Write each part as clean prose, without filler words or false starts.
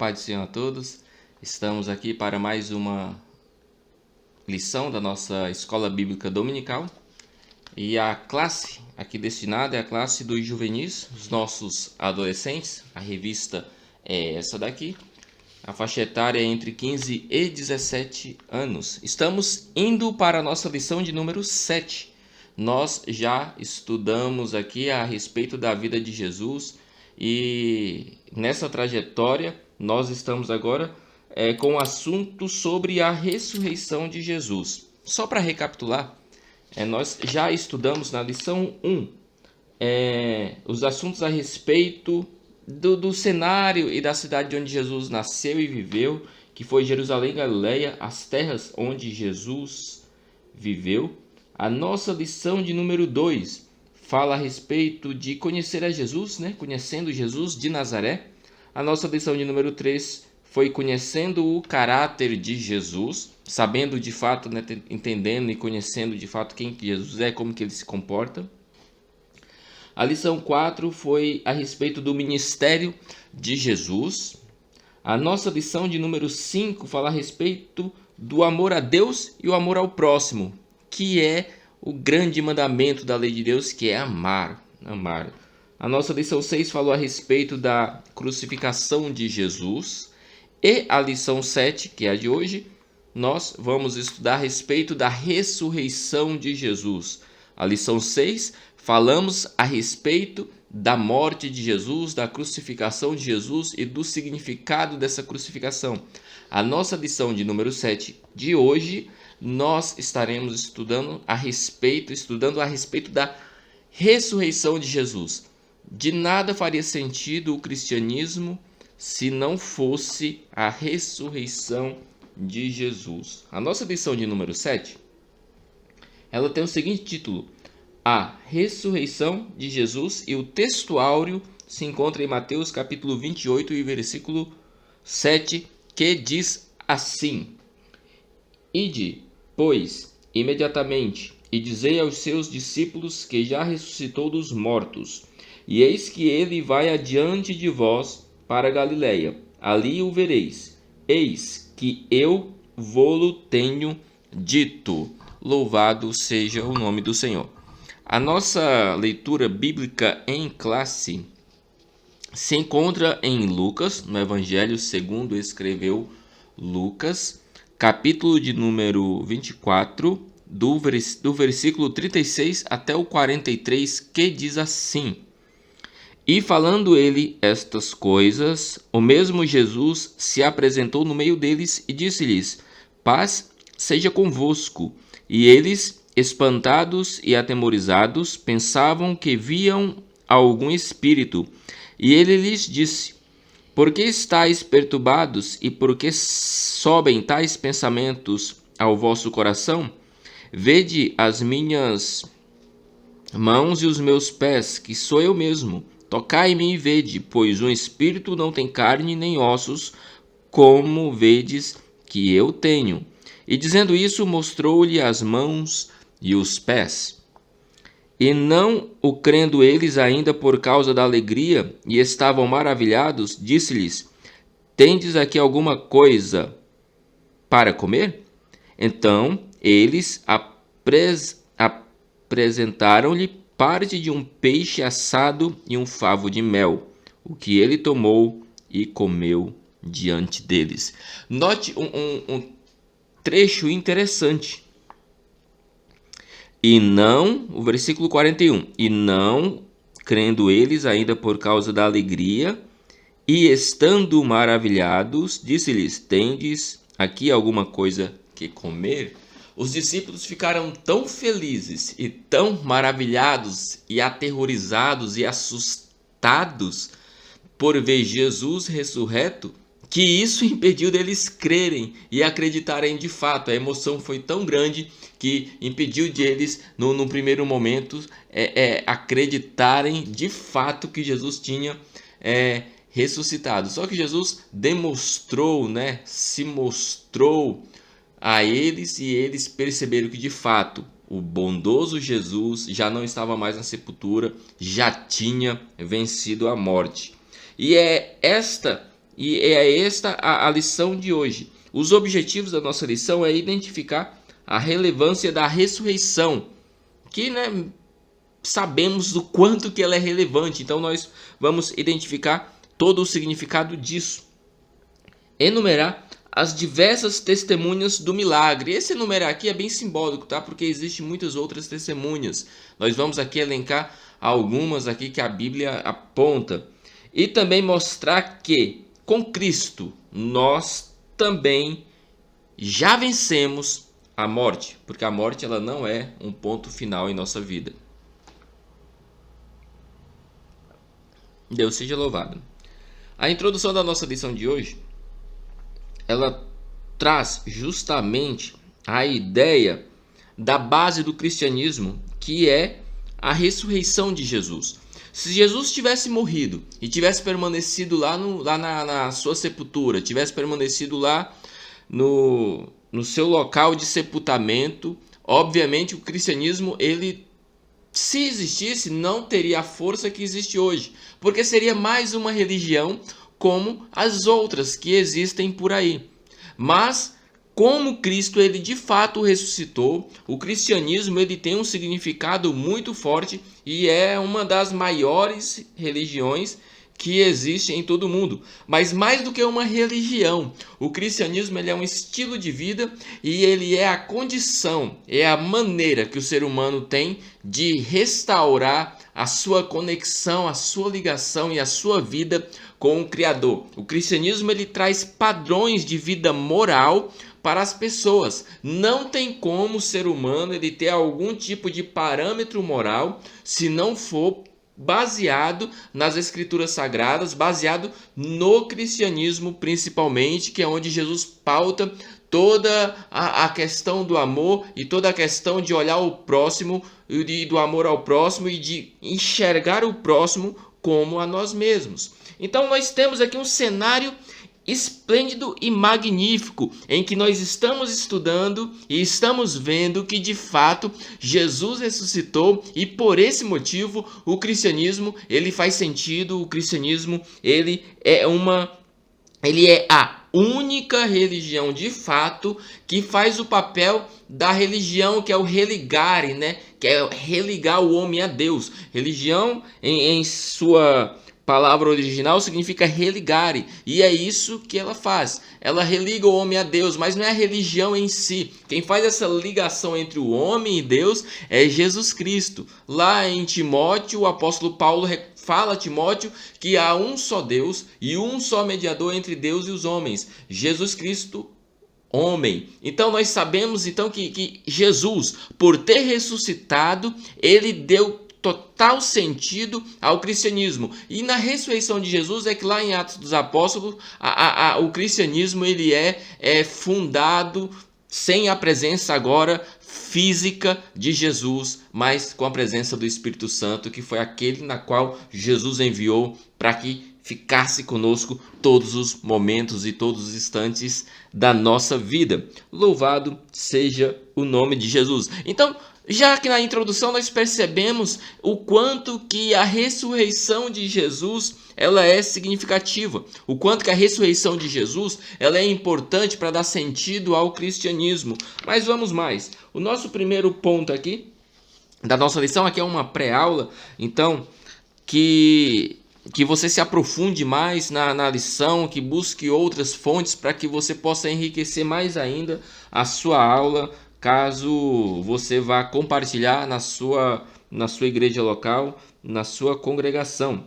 paz do Senhor a todos. Estamos aqui para mais uma lição da nossa Escola Bíblica Dominical. E a classe aqui destinada é a classe dos juvenis, os nossos adolescentes. A revista é essa daqui. A faixa etária é entre 15 e 17 anos. Estamos indo para a nossa lição de número 7. Nós já estudamos aqui a respeito da vida de Jesus e nessa trajetória nós estamos agora com o assunto sobre a ressurreição de Jesus. Só para recapitular, nós já estudamos na lição 1 os assuntos a respeito do cenário e da cidade onde Jesus nasceu e viveu, que foi Jerusalém, Galileia, as terras onde Jesus viveu. A nossa lição de número 2 fala a respeito de conhecer a Jesus, conhecendo Jesus de Nazaré. A nossa lição de número 3 foi conhecendo o caráter de Jesus, sabendo de fato, entendendo e conhecendo de fato quem Jesus é, como que ele se comporta. A lição 4 foi a respeito do ministério de Jesus. A nossa lição de número 5 fala a respeito do amor a Deus e o amor ao próximo, que é o grande mandamento da lei de Deus, que é amar. A nossa lição 6 falou a respeito da crucificação de Jesus. E a lição 7, que é a de hoje, nós vamos estudar a respeito da ressurreição de Jesus. A lição 6, falamos a respeito da morte de Jesus, da crucificação de Jesus e do significado dessa crucificação. A nossa lição de número 7 de hoje, nós estaremos estudando a respeito da ressurreição de Jesus. De nada faria sentido o cristianismo se não fosse a ressurreição de Jesus. A nossa lição de número 7, ela tem o seguinte título: A ressurreição de Jesus, e o texto áureo se encontra em Mateus capítulo 28 e versículo 7, que diz assim: Ide, pois, imediatamente, e dizei aos seus discípulos que já ressuscitou dos mortos, e eis que ele vai adiante de vós para Galileia, ali o vereis. Eis que eu vô-lo tenho dito. Louvado seja o nome do Senhor. A nossa leitura bíblica em classe se encontra em Lucas, no Evangelho segundo escreveu Lucas, capítulo de número 24, do versículo 36 até o 43, que diz assim: E falando ele estas coisas, o mesmo Jesus se apresentou no meio deles e disse-lhes: Paz seja convosco. E eles, espantados e atemorizados, pensavam que viam algum espírito. E ele lhes disse: Por que estáis perturbados e por que sobem tais pensamentos ao vosso coração? Vede as minhas mãos e os meus pés, que sou eu mesmo. Tocai-me e vede, pois um espírito não tem carne nem ossos, como vedes que eu tenho. E dizendo isso, mostrou-lhe as mãos e os pés. E não o crendo eles ainda por causa da alegria, e estavam maravilhados, disse-lhes: Tendes aqui alguma coisa para comer? Então eles apresentaram-lhe parte de um peixe assado e um favo de mel, o que ele tomou e comeu diante deles. Note um trecho interessante. E não, o versículo 41, e não, crendo eles ainda por causa da alegria, e estando maravilhados, disse-lhes: Tendes aqui alguma coisa que comer? Os discípulos ficaram tão felizes e tão maravilhados e aterrorizados e assustados por ver Jesus ressurreto, que isso impediu deles crerem e acreditarem de fato. A emoção foi tão grande que impediu deles, no primeiro momento, acreditarem de fato que Jesus tinha ressuscitado. Só que Jesus demonstrou, se mostrou a eles, e eles perceberam que de fato o bondoso Jesus já não estava mais na sepultura, já tinha vencido a morte. E é esta E é esta a lição de hoje. Os objetivos da nossa lição é identificar a relevância da ressurreição, que, né, sabemos do quanto que ela é relevante. Então nós vamos identificar todo o significado disso. Enumerar as diversas testemunhas do milagre. Esse enumerar aqui é bem simbólico, tá? Porque existem muitas outras testemunhas. Nós vamos aqui elencar algumas aqui que a Bíblia aponta. E também mostrar que com Cristo nós também já vencemos a morte, porque a morte ela não é um ponto final em nossa vida. Deus seja louvado. A introdução da nossa lição de hoje, ela traz justamente a ideia da base do cristianismo, que é a ressurreição de Jesus. Se Jesus tivesse morrido e tivesse permanecido lá na sua sepultura, tivesse permanecido lá no seu local de sepultamento, obviamente o cristianismo, ele, se existisse, não teria a força que existe hoje, porque seria mais uma religião como as outras que existem por aí. Mas como Cristo ele de fato ressuscitou, o cristianismo ele tem um significado muito forte e é uma das maiores religiões que existe em todo o mundo. Mas mais do que uma religião, o cristianismo ele é um estilo de vida e ele é a condição, é a maneira que o ser humano tem de restaurar a sua conexão, a sua ligação e a sua vida com o Criador. O cristianismo ele traz padrões de vida moral para as pessoas. Não tem como o ser humano ele ter algum tipo de parâmetro moral se não for baseado nas escrituras sagradas, baseado no cristianismo principalmente, que é onde Jesus pauta toda a questão do amor e toda a questão de olhar o próximo e do amor ao próximo e de enxergar o próximo como a nós mesmos. Então nós temos aqui um cenário esplêndido e magnífico em que nós estamos estudando e estamos vendo que de fato Jesus ressuscitou e por esse motivo o cristianismo ele faz sentido. O cristianismo ele é a única religião de fato que faz o papel da religião que é o religare, né? Que é religar o homem a Deus. Religião em sua palavra original significa religare, e é isso que ela faz. Ela religa o homem a Deus, mas não é a religião em si. Quem faz essa ligação entre o homem e Deus é Jesus Cristo. Lá em Timóteo, o apóstolo Paulo fala a Timóteo que há um só Deus e um só mediador entre Deus e os homens, Jesus Cristo, homem. Então nós sabemos então que Jesus, por ter ressuscitado, ele deu total sentido ao cristianismo. E na ressurreição de Jesus é que lá em Atos dos Apóstolos o cristianismo ele é fundado sem a presença agora física de Jesus, mas com a presença do Espírito Santo, que foi aquele na qual Jesus enviou para que ficasse conosco todos os momentos e todos os instantes da nossa vida. Louvado seja o nome de Jesus. Então, já que na introdução nós percebemos o quanto que a ressurreição de Jesus ela é significativa, o quanto que a ressurreição de Jesus ela é importante para dar sentido ao cristianismo. Mas vamos mais. O nosso primeiro ponto aqui da nossa lição aqui é uma pré-aula, então que você se aprofunde mais na lição, que busque outras fontes para que você possa enriquecer mais ainda a sua aula, caso você vá compartilhar na sua igreja local, na sua congregação.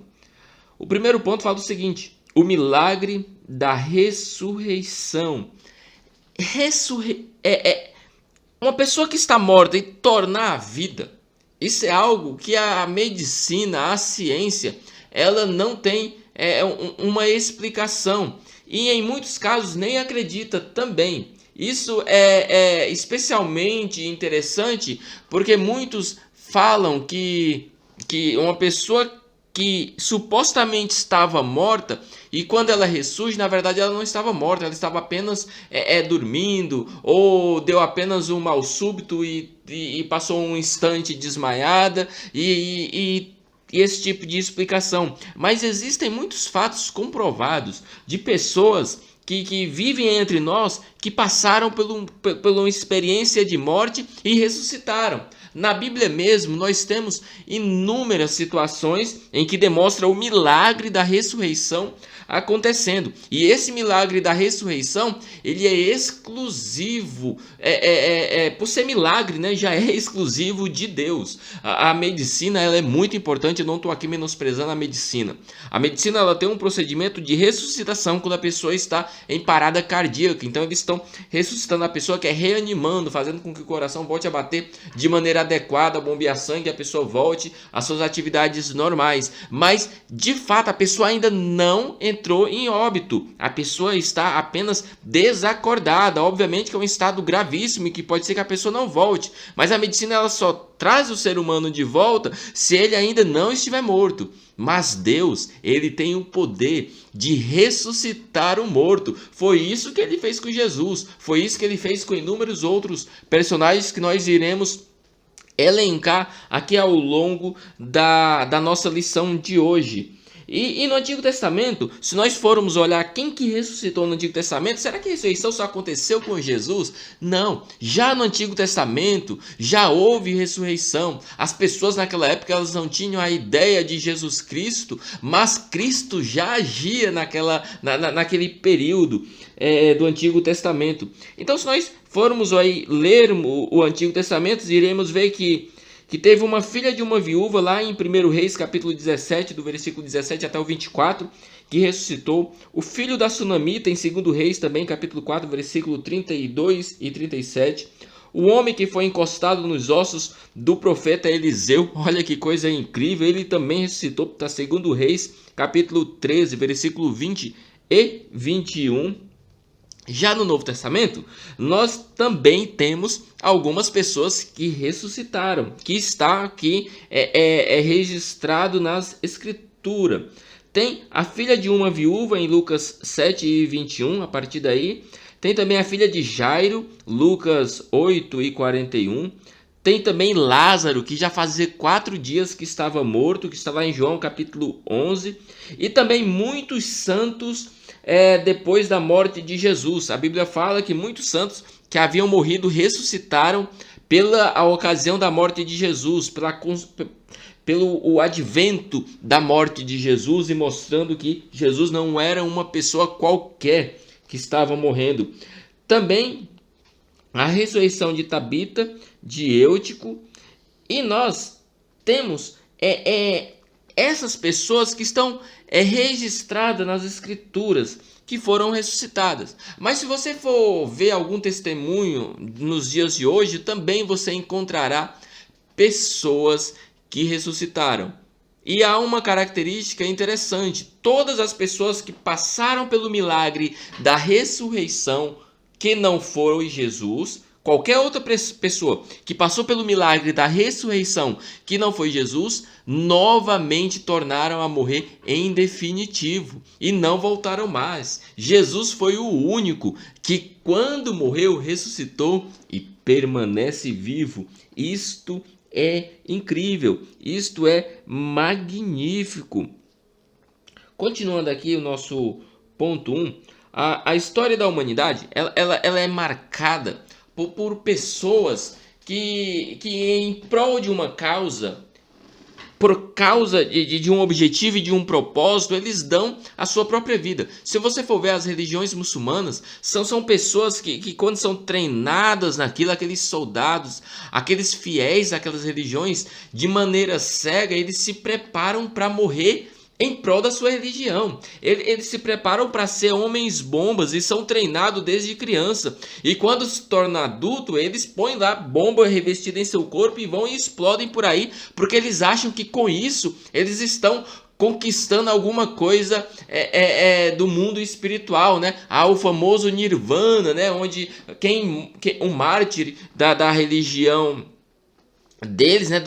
O primeiro ponto fala do seguinte: o milagre da ressurreição. Uma pessoa que está morta e tornar a vida, isso é algo que a medicina, a ciência, ela não tem uma explicação. E em muitos casos nem acredita também. Isso é especialmente interessante porque muitos falam que uma pessoa que supostamente estava morta e quando ela ressurge, na verdade ela não estava morta, ela estava apenas dormindo ou deu apenas um mal súbito e passou um instante desmaiada e esse tipo de explicação. Mas existem muitos fatos comprovados de pessoas que vivem entre nós, que passaram por uma experiência de morte e ressuscitaram. Na Bíblia mesmo, nós temos inúmeras situações em que demonstra o milagre da ressurreição acontecendo. E esse milagre da ressurreição, ele é exclusivo, por ser milagre, né, já é exclusivo de Deus. A medicina, ela é muito importante, eu não estou aqui menosprezando a medicina. A medicina, ela tem um procedimento de ressuscitação quando a pessoa está em parada cardíaca. Então eles estão ressuscitando a pessoa, que é reanimando, fazendo com que o coração volte a bater de maneira adequada, bombear sangue, a pessoa volte às suas atividades normais. Mas, de fato, a pessoa ainda não entrou em óbito. A pessoa está apenas desacordada. Obviamente que é um estado gravíssimo e que pode ser que a pessoa não volte. Mas a medicina, ela só traz o ser humano de volta se ele ainda não estiver morto. Mas Deus, ele tem o poder de ressuscitar o morto. Foi isso que ele fez com Jesus. Foi isso que ele fez com inúmeros outros personagens que nós iremos elencar aqui ao longo da nossa lição de hoje. E no Antigo Testamento, se nós formos olhar quem que ressuscitou no Antigo Testamento, será que a ressurreição só aconteceu com Jesus? Não. Já no Antigo Testamento, já houve ressurreição. As pessoas naquela época, elas não tinham a ideia de Jesus Cristo, mas Cristo já agia naquele período do Antigo Testamento. Então, se nós formos aí ler o Antigo Testamento, iremos ver que teve uma filha de uma viúva lá em 1 Reis, capítulo 17, do versículo 17 até o 24, que ressuscitou. O filho da Sunamita, em 2 Reis, também, capítulo 4, versículo 32 e 37. O homem que foi encostado nos ossos do profeta Eliseu, olha que coisa incrível, ele também ressuscitou, está 2 Reis, capítulo 13, versículo 20 e 21. Já no Novo Testamento, nós também temos algumas pessoas que ressuscitaram, que está aqui registrado nas Escrituras. Tem a filha de uma viúva em Lucas 7 e 21, a partir daí. Tem também a filha de Jairo, Lucas 8 e 41. Tem também Lázaro, que já fazia 4 dias que estava morto, que está lá em João capítulo 11. E também muitos santos depois da morte de Jesus. A Bíblia fala que muitos santos que haviam morrido ressuscitaram pela ocasião da morte de Jesus, pelo advento da morte de Jesus, e mostrando que Jesus não era uma pessoa qualquer que estava morrendo. Também a ressurreição de Tabita, de Eutico, e nós temos essas pessoas que estão registradas nas Escrituras, que foram ressuscitadas. Mas se você for ver algum testemunho nos dias de hoje, também você encontrará pessoas que ressuscitaram. E há uma característica interessante: todas as pessoas que passaram pelo milagre da ressurreição, que não foi Jesus, qualquer outra pessoa que passou pelo milagre da ressurreição, que não foi Jesus, novamente tornaram a morrer em definitivo e não voltaram mais. Jesus foi o único que, quando morreu, ressuscitou e permanece vivo. Isto é incrível, isto é magnífico. Continuando aqui o nosso ponto 1, a história da humanidade ela é marcada por pessoas que em prol de uma causa, por causa de um objetivo e de um propósito, eles dão a sua própria vida. Se você for ver as religiões muçulmanas, são pessoas que quando são treinadas naquilo, aqueles soldados, aqueles fiéis àquelas religiões, de maneira cega, eles se preparam para morrer em prol da sua religião. Eles se preparam para ser homens bombas e são treinados desde criança. E quando se tornam adultos, eles põem lá bomba revestida em seu corpo e vão e explodem por aí, porque eles acham que com isso eles estão conquistando alguma coisa do mundo espiritual, né? Há o famoso Nirvana, né? Onde um mártir da religião deles, né,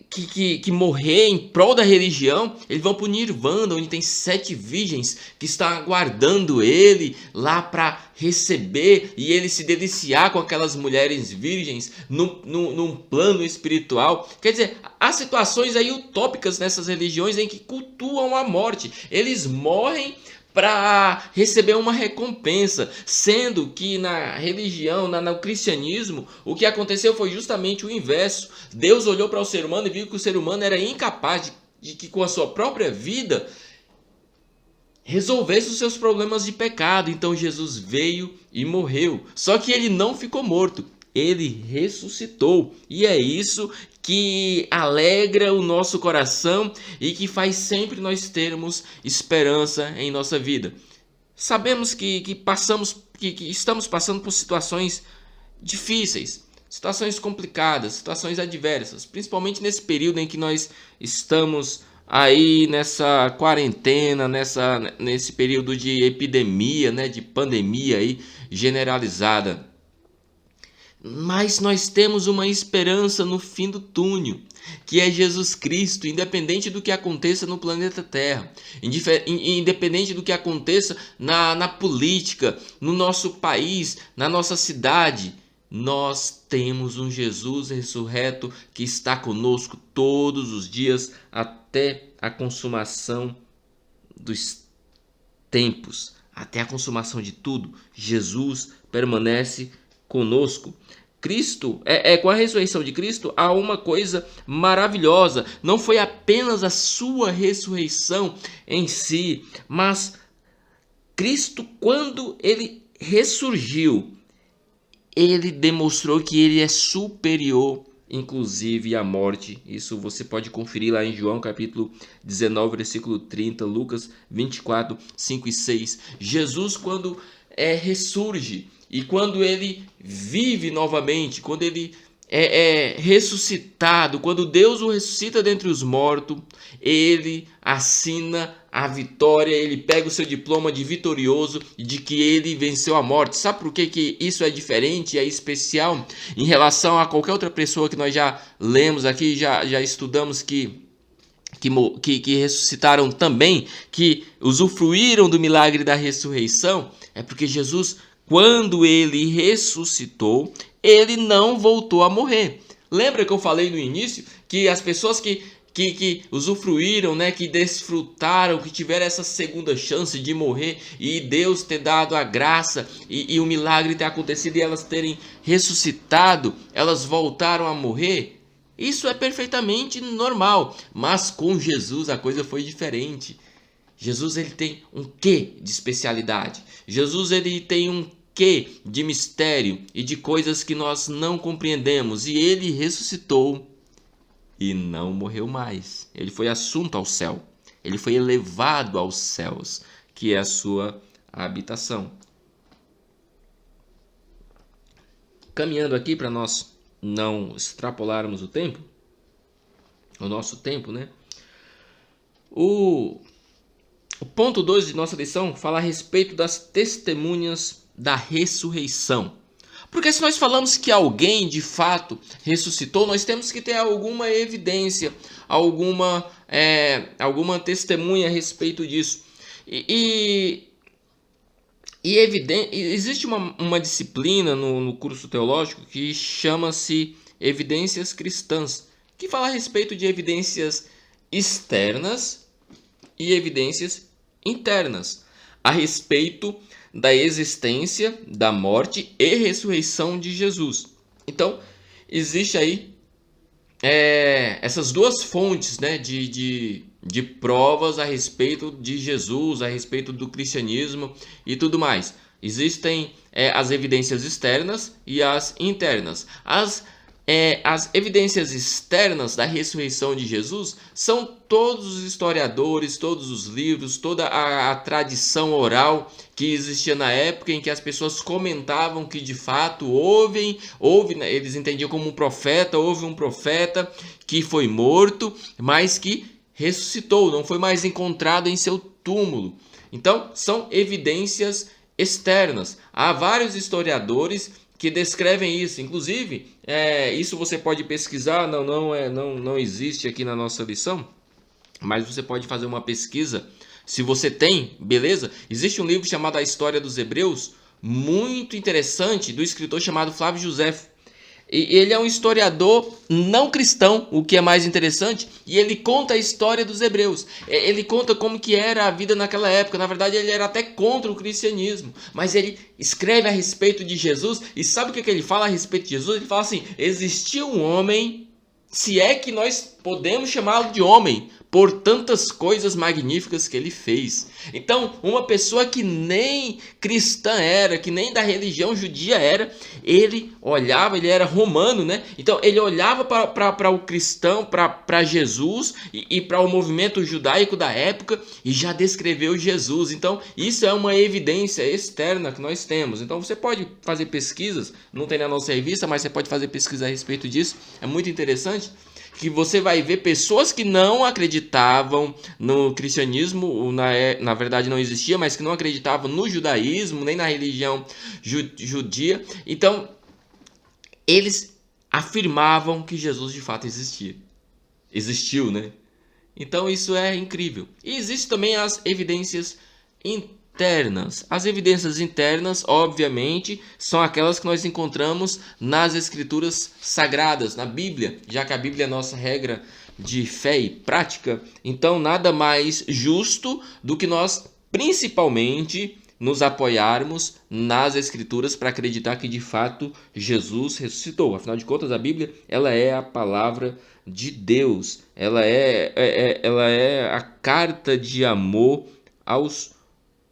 que morrer em prol da religião, eles vão para o Nirvana, onde tem 7 virgens que estão aguardando ele lá para receber e ele se deliciar com aquelas mulheres virgens num plano espiritual. Quer dizer, há situações aí utópicas nessas religiões em que cultuam a morte. Eles morrem para receber uma recompensa, sendo que na religião, no cristianismo, o que aconteceu foi justamente o inverso. Deus olhou para o ser humano e viu que o ser humano era incapaz de que com a sua própria vida resolvesse os seus problemas de pecado. Então Jesus veio e morreu. Só que ele não ficou morto, ele ressuscitou. E é isso que alegra o nosso coração e que faz sempre nós termos esperança em nossa vida. Sabemos que estamos passando por situações difíceis, situações complicadas, situações adversas, principalmente nesse período em que nós estamos aí nessa quarentena, nesse período de epidemia, né, de pandemia aí generalizada. Mas nós temos uma esperança no fim do túnel, que é Jesus Cristo, independente do que aconteça no planeta Terra, independente do que aconteça na política, no nosso país, na nossa cidade. Nós temos um Jesus ressurreto que está conosco todos os dias até a consumação dos tempos, até a consumação de tudo. Jesus permanece conosco. Cristo, com a ressurreição de Cristo, há uma coisa maravilhosa. Não foi apenas a sua ressurreição em si, mas Cristo, quando ele ressurgiu, ele demonstrou que ele é superior, inclusive à morte. Isso você pode conferir lá em João capítulo 19, versículo 30, Lucas 24, 5 e 6. Jesus, quando ressurge e quando ele vive novamente, quando ele é ressuscitado, quando Deus o ressuscita dentre os mortos, ele assina a vitória, ele pega o seu diploma de vitorioso de que ele venceu a morte. Sabe por que isso é diferente, é especial em relação a qualquer outra pessoa que nós já lemos aqui, já estudamos que ressuscitaram também, que usufruíram do milagre da ressurreição? É porque Jesus, quando ele ressuscitou, ele não voltou a morrer. Lembra que eu falei no início que as pessoas que usufruíram, né, que desfrutaram, que tiveram essa segunda chance de morrer e Deus ter dado a graça e o milagre ter acontecido e elas terem ressuscitado, elas voltaram a morrer? Isso é perfeitamente normal, mas com Jesus a coisa foi diferente. Jesus ele tem um quê de especialidade. Jesus ele tem um quê de mistério e de coisas que nós não compreendemos. E ele ressuscitou e não morreu mais. Ele foi assunto ao céu. Ele foi elevado aos céus, que é a sua habitação. Caminhando aqui para nós não extrapolarmos o nosso tempo, né? O ponto 2 de nossa lição fala a respeito das testemunhas da ressurreição. Porque se nós falamos que alguém de fato ressuscitou, nós temos que ter alguma evidência, alguma testemunha a respeito disso. Existe uma disciplina no curso teológico que chama-se Evidências Cristãs, que fala a respeito de evidências externas e evidências internas, a respeito da existência, da morte e ressurreição de Jesus. Então, existe aí essas duas fontes, né, de provas a respeito de Jesus, a respeito do cristianismo e tudo mais. Existem as evidências externas e as internas. As evidências externas da ressurreição de Jesus são todos os historiadores, todos os livros, toda a tradição oral que existia na época em que as pessoas comentavam que de fato houve, eles entendiam como houve um profeta que foi morto, mas que ressuscitou, não foi mais encontrado em seu túmulo. Então, são evidências externas. Há vários historiadores que descrevem isso. Inclusive, isso você pode pesquisar, não existe aqui na nossa lição, mas você pode fazer uma pesquisa. Se você tem, beleza? Existe um livro chamado A História dos Hebreus, muito interessante, do escritor chamado Flávio Josefo. E ele é um historiador não cristão, o que é mais interessante, e ele conta a história dos hebreus. Ele conta como que era a vida naquela época. Na verdade, ele era até contra o cristianismo, mas ele escreve a respeito de Jesus. E sabe o que ele fala a respeito de Jesus? Ele fala assim: existia um homem, se é que nós podemos chamá-lo de homem, por tantas coisas magníficas que ele fez. Então, uma pessoa que nem cristã era, que nem da religião judia era, ele olhava, ele era romano, né? Então, ele olhava para o cristão, para Jesus e para o movimento judaico da época e já descreveu Jesus. Então, isso é uma evidência externa que nós temos. Então, você pode fazer pesquisas, não tem na nossa revista, mas você pode fazer pesquisa a respeito disso. É muito interessante, que você vai ver pessoas que não acreditavam no cristianismo, na verdade não existia, mas que não acreditavam no judaísmo, nem na religião judia. Então, eles afirmavam que Jesus de fato existiu, né? Então, isso é incrível. E existem também as evidências internas. As evidências internas, obviamente, são aquelas que nós encontramos nas escrituras sagradas, na Bíblia, já que a Bíblia é a nossa regra de fé e prática. Então, nada mais justo do que nós, principalmente, nos apoiarmos nas escrituras para acreditar que de fato Jesus ressuscitou. Afinal de contas, a Bíblia, ela é a palavra de Deus. Ela é a carta de amor aos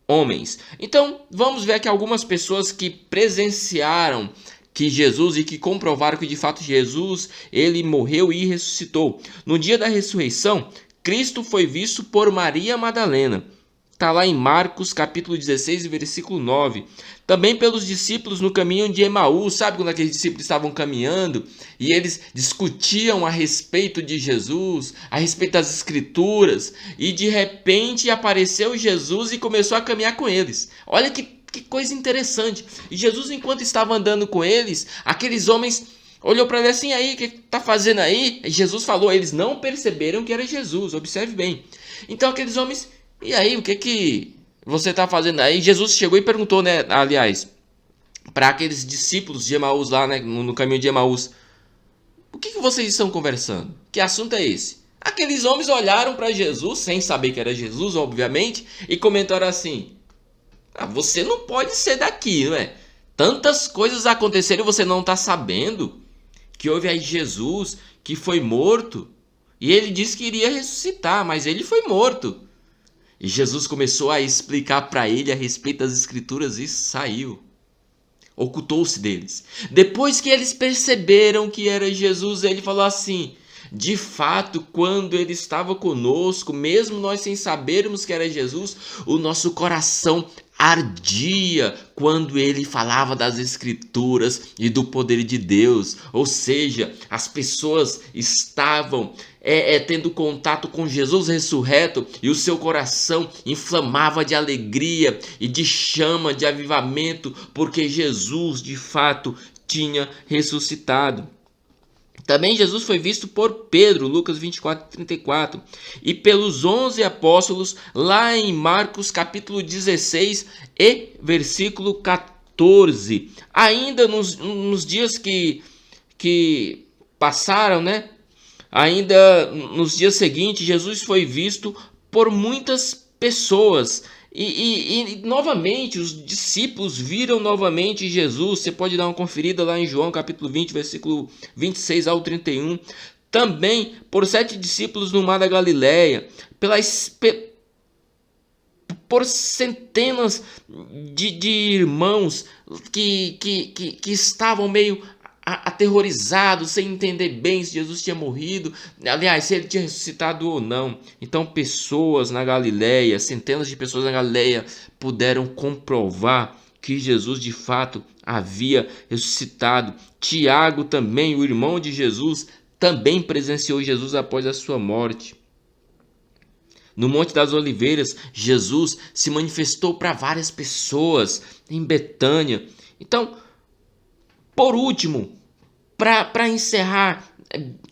homens. Então, vamos ver aqui algumas pessoas que presenciaram que Jesus e que comprovaram que de fato Jesus, ele morreu e ressuscitou. No dia da ressurreição, Cristo foi visto por Maria Madalena. Está lá em Marcos capítulo 16, versículo 9. Também pelos discípulos no caminho de Emaús. Sabe quando aqueles discípulos estavam caminhando e eles discutiam a respeito de Jesus, a respeito das escrituras, e de repente apareceu Jesus e começou a caminhar com eles. Olha que coisa interessante. E Jesus, enquanto estava andando com eles, aqueles homens olhou para ele assim: aí, o que está fazendo aí? E Jesus falou, eles não perceberam que era Jesus, observe bem. Então aqueles homens: e aí, o que você está fazendo aí? Jesus chegou e perguntou, né, aliás, para aqueles discípulos de Emaús lá, né, no caminho de Emaús: o que vocês estão conversando? Que assunto é esse? Aqueles homens olharam para Jesus, sem saber que era Jesus, obviamente, e comentaram assim: você não pode ser daqui, não é? Tantas coisas aconteceram e você não está sabendo que houve aí Jesus que foi morto e ele disse que iria ressuscitar, mas ele foi morto. E Jesus começou a explicar para ele a respeito das escrituras e saiu. Ocultou-se deles. Depois que eles perceberam que era Jesus, ele falou assim: de fato, quando ele estava conosco, mesmo nós sem sabermos que era Jesus, o nosso coração ardia quando ele falava das escrituras e do poder de Deus. Ou seja, as pessoas estavam tendo contato com Jesus ressurreto e o seu coração inflamava de alegria e de chama de avivamento, porque Jesus de fato tinha ressuscitado. Também Jesus foi visto por Pedro, Lucas 24:34, e pelos 11 apóstolos, lá em Marcos capítulo 16 e versículo 14. Ainda nos dias que passaram, né? Ainda nos dias seguintes, Jesus foi visto por muitas pessoas. E novamente, os discípulos viram novamente Jesus. Você pode dar uma conferida lá em João capítulo 20, versículo 26 ao 31. Também por 7 discípulos no mar da Galileia. Por centenas de irmãos que estavam meio aterrorizados, sem entender bem se Jesus tinha morrido, aliás, se ele tinha ressuscitado ou não. Então pessoas na Galileia, centenas de pessoas na Galileia puderam comprovar que Jesus de fato havia ressuscitado. Tiago também, o irmão de Jesus, também presenciou Jesus após a sua morte. No Monte das Oliveiras, Jesus se manifestou para várias pessoas em Betânia. Então, Por último, para encerrar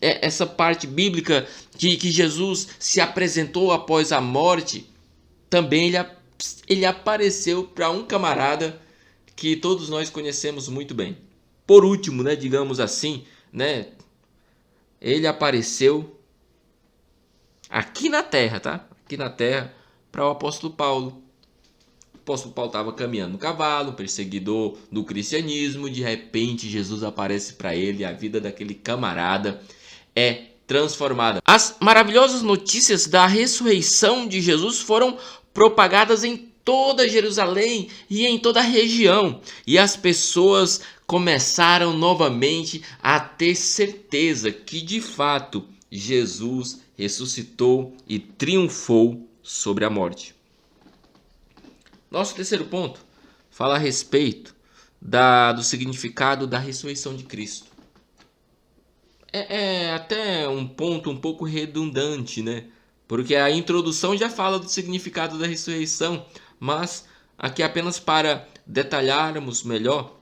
essa parte bíblica que Jesus se apresentou após a morte, também ele apareceu para um camarada que todos nós conhecemos muito bem. Por último, né, digamos assim, né, ele apareceu aqui na terra, tá? Aqui na terra para o apóstolo Paulo. O apóstolo Paulo estava caminhando no cavalo, perseguidor do cristianismo. De repente, Jesus aparece para ele e a vida daquele camarada é transformada. As maravilhosas notícias da ressurreição de Jesus foram propagadas em toda Jerusalém e em toda a região. E as pessoas começaram novamente a ter certeza que, de fato, Jesus ressuscitou e triunfou sobre a morte. Nosso terceiro ponto fala a respeito do significado da ressurreição de Cristo. É até um ponto um pouco redundante, né? Porque a introdução já fala do significado da ressurreição, mas aqui apenas para detalharmos melhor,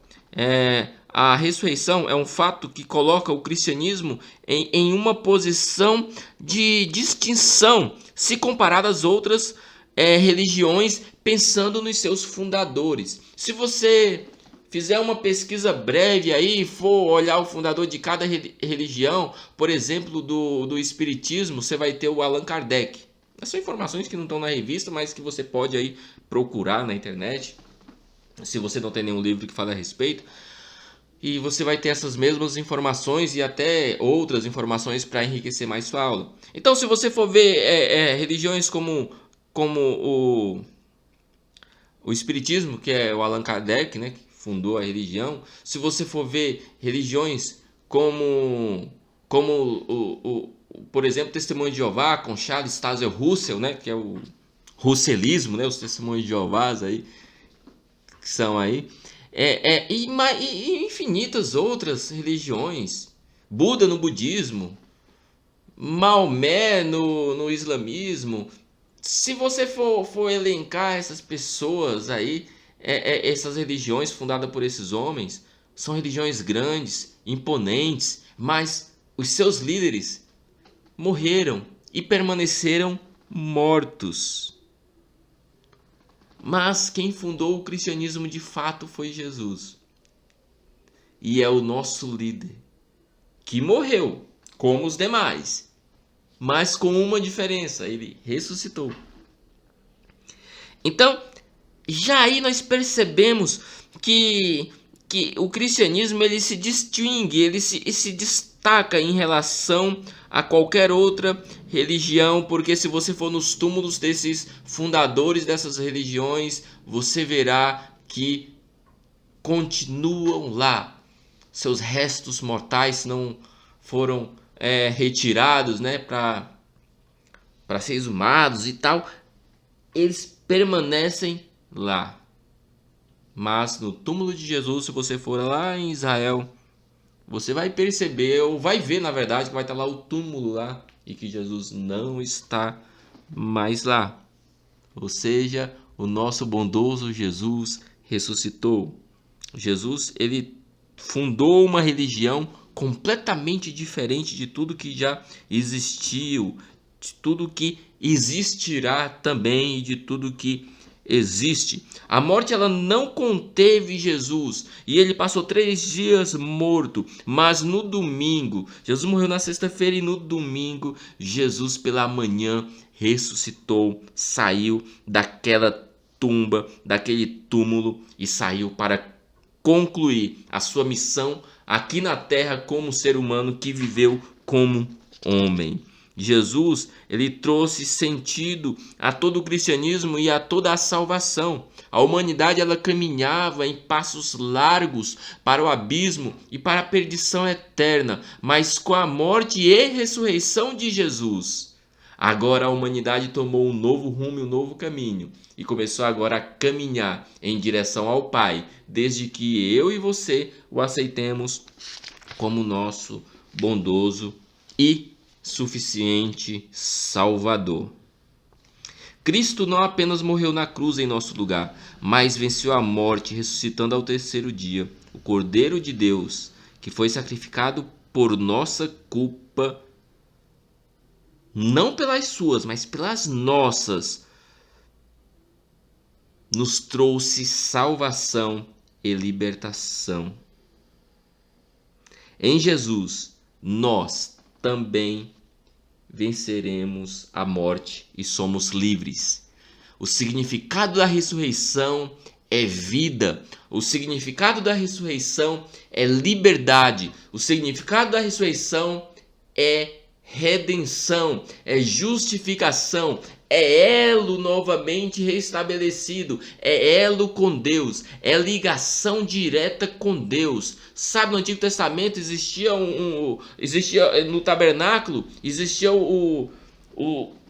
a ressurreição é um fato que coloca o cristianismo em uma posição de distinção, se comparado às outras religiões, pensando nos seus fundadores. Se você fizer uma pesquisa breve aí, for olhar o fundador de cada religião, por exemplo, do Espiritismo, você vai ter o Allan Kardec. São informações que não estão na revista, mas que você pode aí procurar na internet, se você não tem nenhum livro que fale a respeito. E você vai ter essas mesmas informações e até outras informações para enriquecer mais sua aula. Então, se você for ver religiões como o Espiritismo, que é o Allan Kardec, né, que fundou a religião, se você for ver religiões como por exemplo, Testemunho de Jeová, com Charles Taze Russell, né, que é o russelismo, né, os Testemunhos de Jeová aí, que são aí, e infinitas outras religiões, Buda no budismo, Maomé no islamismo. Se você for elencar essas pessoas aí, essas religiões fundadas por esses homens, são religiões grandes, imponentes, mas os seus líderes morreram e permaneceram mortos. Mas quem fundou o cristianismo de fato foi Jesus. E é o nosso líder, que morreu, como os demais, mas com uma diferença: ele ressuscitou. Então, já aí nós percebemos que o cristianismo ele se distingue, ele se destaca em relação a qualquer outra religião, porque se você for nos túmulos desses fundadores dessas religiões, você verá que continuam lá. Seus restos mortais não foram retirados, né, para ser exumados e tal. Eles permanecem lá. Mas no túmulo de Jesus, se você for lá em Israel, você vai perceber, ou vai ver na verdade, que vai estar lá o túmulo lá e que Jesus não está mais lá. Ou seja, o nosso bondoso Jesus ressuscitou. Jesus, ele fundou uma religião completamente diferente de tudo que já existiu, de tudo que existirá também e de tudo que existe. A morte ela não conteve Jesus e ele passou 3 dias morto, mas no domingo, Jesus morreu na sexta-feira e no domingo, Jesus pela manhã ressuscitou, saiu daquela tumba, daquele túmulo e saiu para concluir a sua missão aqui na terra como ser humano que viveu como homem. Jesus, ele trouxe sentido a todo o cristianismo e a toda a salvação. A humanidade ela caminhava em passos largos para o abismo e para a perdição eterna, mas com a morte e ressurreição de Jesus, agora a humanidade tomou um novo rumo, um novo caminho e começou agora a caminhar em direção ao Pai, desde que eu e você o aceitemos como nosso bondoso e suficiente Salvador. Cristo não apenas morreu na cruz em nosso lugar, mas venceu a morte, ressuscitando ao terceiro dia. O Cordeiro de Deus, que foi sacrificado por nossa culpa, não pelas suas, mas pelas nossas, nos trouxe salvação e libertação. Em Jesus, nós também venceremos a morte e somos livres. O significado da ressurreição é vida. O significado da ressurreição é liberdade. O significado da ressurreição é redenção, é justificação, é elo novamente restabelecido, é elo com Deus, é ligação direta com Deus. Sabe, no Antigo Testamento existia no tabernáculo, existia o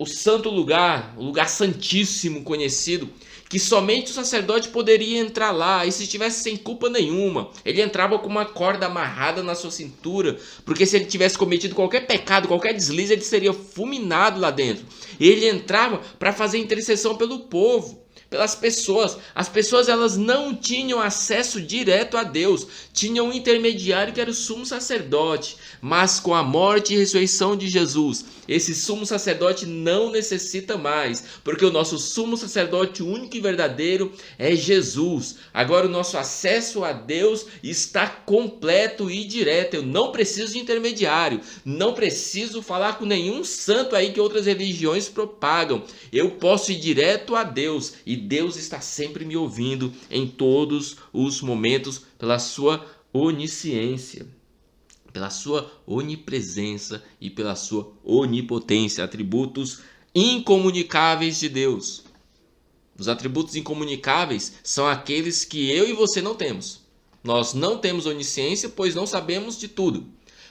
santo lugar, o lugar santíssimo conhecido, que somente o sacerdote poderia entrar lá, e se estivesse sem culpa nenhuma, ele entrava com uma corda amarrada na sua cintura, porque se ele tivesse cometido qualquer pecado, qualquer deslize, ele seria fulminado lá dentro. E ele entrava para fazer intercessão pelo povo, pelas pessoas. As pessoas, elas não tinham acesso direto a Deus, tinham um intermediário que era o sumo sacerdote, mas com a morte e ressurreição de Jesus, esse sumo sacerdote não necessita mais, porque o nosso sumo sacerdote único e verdadeiro é Jesus. Agora o nosso acesso a Deus está completo e direto. Eu não preciso de intermediário, não preciso falar com nenhum santo aí que outras religiões propagam. Eu posso ir direto a Deus, e Deus está sempre me ouvindo em todos os momentos pela sua onisciência, pela sua onipresença e pela sua onipotência, atributos incomunicáveis de Deus. Os atributos incomunicáveis são aqueles que eu e você não temos. Nós não temos onisciência, pois não sabemos de tudo.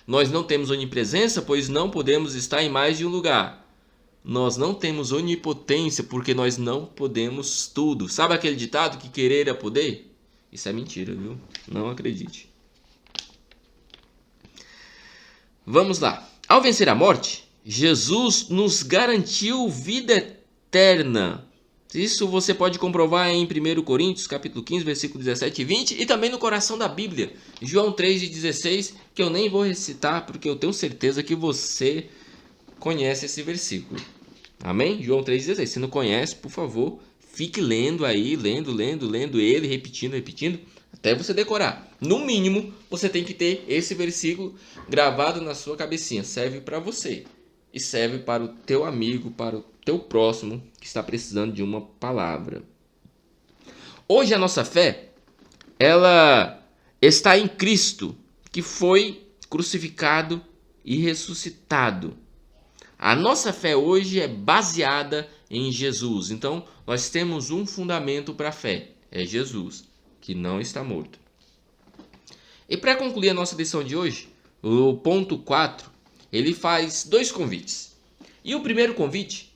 Nós não temos onipresença, pois não podemos estar em mais de um lugar. Nós não temos onipotência, porque nós não podemos tudo. Sabe aquele ditado que querer é poder? Isso é mentira, viu? Não acredite. Vamos lá. Ao vencer a morte, Jesus nos garantiu vida eterna. Isso você pode comprovar em 1 Coríntios, capítulo 15, versículo 17 e 20, e também no coração da Bíblia, João 3,16, que eu nem vou recitar, porque eu tenho certeza que você conhece esse versículo. Amém? João 3,16. Se não conhece, por favor, fique lendo aí, lendo ele, repetindo, até você decorar. No mínimo, você tem que ter esse versículo gravado na sua cabecinha. Serve para você e serve para o teu amigo, para o teu próximo que está precisando de uma palavra. Hoje a nossa fé, ela está em Cristo, que foi crucificado e ressuscitado. A nossa fé hoje é baseada em Jesus. Então, nós temos um fundamento para a fé. É Jesus, que não está morto. E para concluir a nossa lição de hoje, o ponto 4, ele faz 2 convites. E o primeiro convite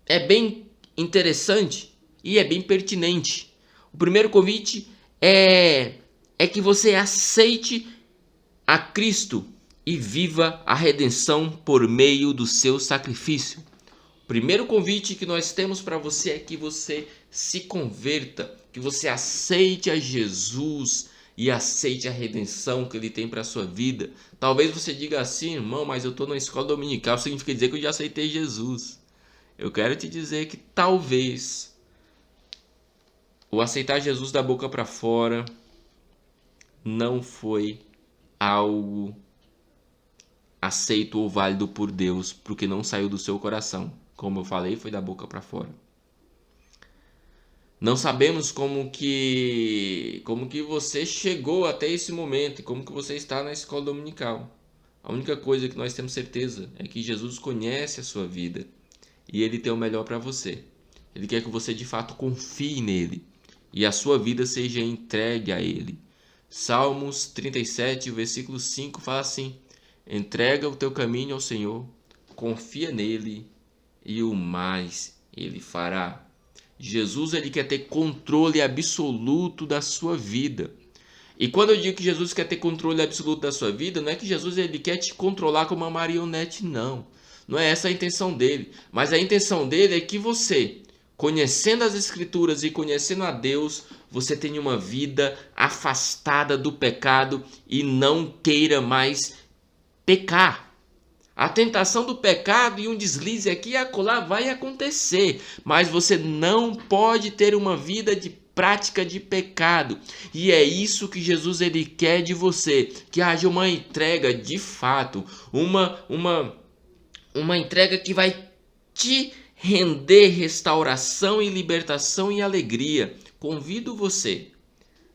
é bem interessante e é bem pertinente. O primeiro convite é que você aceite a Cristo e viva a redenção por meio do seu sacrifício. O primeiro convite que nós temos para você é que você se converta, que você aceite a Jesus e aceite a redenção que Ele tem para a sua vida. Talvez você diga assim: irmão, mas eu estou na escola dominical, significa dizer que eu já aceitei Jesus. Eu quero te dizer que talvez o aceitar Jesus da boca para fora não foi algo aceito ou válido por Deus, porque não saiu do seu coração. Como eu falei, foi da boca para fora. Não sabemos como que você chegou até esse momento, como que você está na escola dominical. A única coisa que nós temos certeza é que Jesus conhece a sua vida e Ele tem o melhor para você. Ele quer que você de fato confie nele e a sua vida seja entregue a Ele. Salmos 37, versículo 5 fala assim: entrega o teu caminho ao Senhor, confia nele e o mais Ele fará. Jesus, ele quer ter controle absoluto da sua vida. E quando eu digo que Jesus quer ter controle absoluto da sua vida, não é que Jesus ele quer te controlar como uma marionete, não. Não é essa a intenção dele. Mas a intenção dele é que você, conhecendo as Escrituras e conhecendo a Deus, você tenha uma vida afastada do pecado e não queira mais pecar. A tentação do pecado e um deslize aqui e acolá vai acontecer, mas você não pode ter uma vida de prática de pecado. E é isso que Jesus ele quer de você, que haja uma entrega de fato, uma entrega que vai te render restauração e libertação e alegria. Convido você,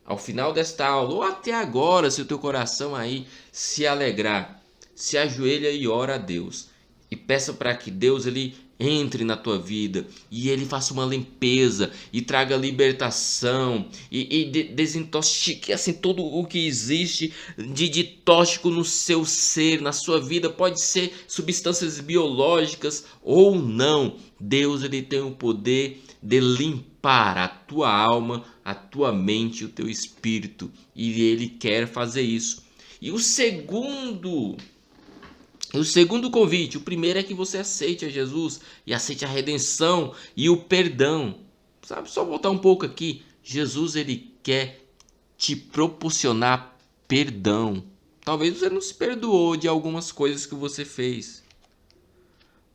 ao final desta aula, ou até agora, se o teu coração aí se alegrar, se ajoelha e ora a Deus. E peça para que Deus ele entre na tua vida e ele faça uma limpeza e traga libertação e desintoxique assim tudo o que existe de tóxico no seu ser, na sua vida. Pode ser substâncias biológicas ou não. Deus ele tem o poder de limpar a tua alma, a tua mente, o teu espírito, e ele quer fazer isso. E o segundo convite, o primeiro é que você aceite a Jesus e aceite a redenção e o perdão. Sabe, só voltar um pouco aqui. Jesus ele quer te proporcionar perdão. Talvez você não se perdoou de algumas coisas que você fez.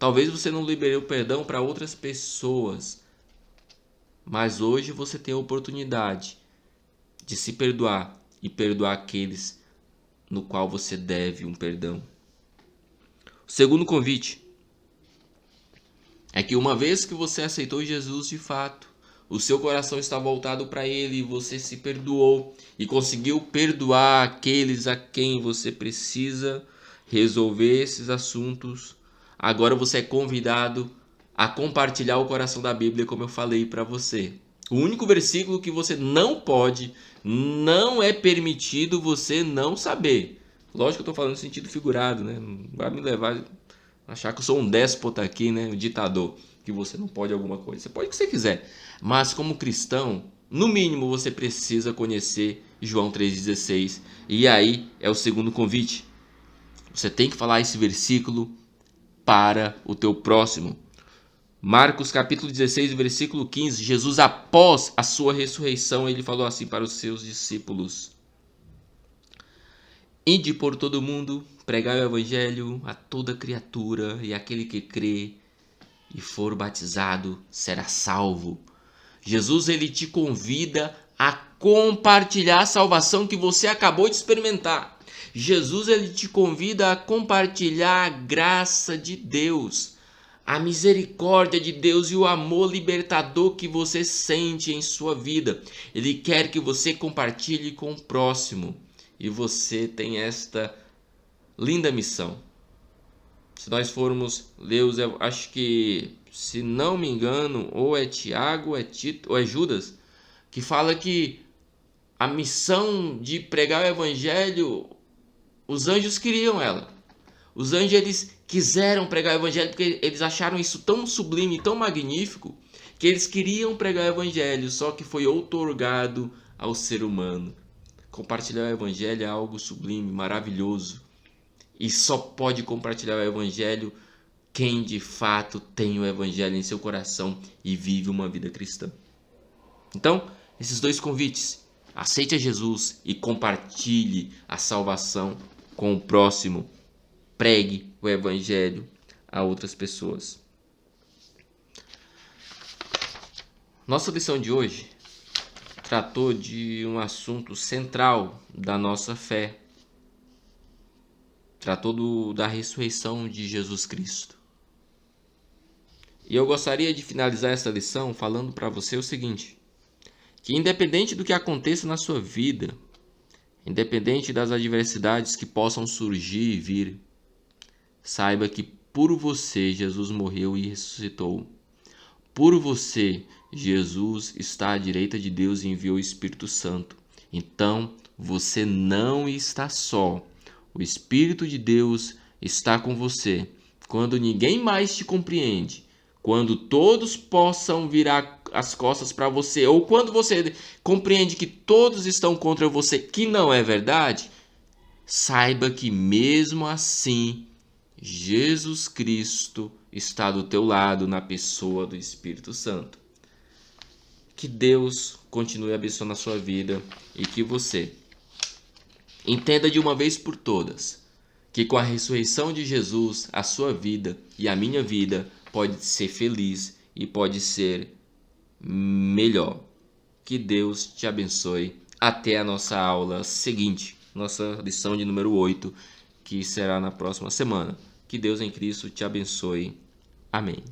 Talvez você não liberou perdão para outras pessoas. Mas hoje você tem a oportunidade de se perdoar e perdoar aqueles no qual você deve um perdão. O segundo convite é que uma vez que você aceitou Jesus de fato, o seu coração está voltado para Ele e você se perdoou e conseguiu perdoar aqueles a quem você precisa resolver esses assuntos. Agora você é convidado a compartilhar o coração da Bíblia, como eu falei para você. O único versículo que você não pode, não é permitido você não saber. Lógico que eu estou falando no sentido figurado, né? Não vai me levar a achar que eu sou um déspota aqui, né? Um ditador, que você não pode alguma coisa. Você pode o que você quiser, mas como cristão, no mínimo você precisa conhecer João 3,16. E aí é o segundo convite. Você tem que falar esse versículo para o teu próximo. Marcos capítulo 16, versículo 15. Jesus, após a sua ressurreição, ele falou assim para os seus discípulos: ide por todo mundo, pregai o evangelho a toda criatura, e aquele que crê e for batizado será salvo. Jesus ele te convida a compartilhar a salvação que você acabou de experimentar. Jesus ele te convida a compartilhar a graça de Deus, a misericórdia de Deus e o amor libertador que você sente em sua vida. Ele quer que você compartilhe com o próximo. E você tem esta linda missão. Se nós formos ler, eu acho que, se não me engano, ou é Tiago, ou é Tito, ou é Judas, que fala que a missão de pregar o evangelho, os anjos queriam ela. Os anjos eles quiseram pregar o evangelho porque eles acharam isso tão sublime, tão magnífico, que eles queriam pregar o evangelho, só que foi outorgado ao ser humano. Compartilhar o evangelho é algo sublime, maravilhoso. E só pode compartilhar o evangelho quem de fato tem o evangelho em seu coração e vive uma vida cristã. Então, esses dois convites: aceite a Jesus e compartilhe a salvação com o próximo. Pregue o evangelho a outras pessoas. Nossa lição de hoje tratou de um assunto central da nossa fé. Tratou da ressurreição de Jesus Cristo. E eu gostaria de finalizar essa lição falando para você o seguinte: que independente do que aconteça na sua vida, independente das adversidades que possam surgir e vir, saiba que por você Jesus morreu e ressuscitou. Por você Jesus está à direita de Deus e enviou o Espírito Santo. Então você não está só. O Espírito de Deus está com você. Quando ninguém mais te compreende, quando todos possam virar as costas para você, ou quando você compreende que todos estão contra você, que não é verdade, saiba que mesmo assim Jesus Cristo está do teu lado na pessoa do Espírito Santo. Que Deus continue abençoando a sua vida e que você entenda de uma vez por todas que com a ressurreição de Jesus, a sua vida e a minha vida pode ser feliz e pode ser melhor. Que Deus te abençoe. Até a nossa aula seguinte, nossa lição de número 8, que será na próxima semana. Que Deus em Cristo te abençoe. Amém.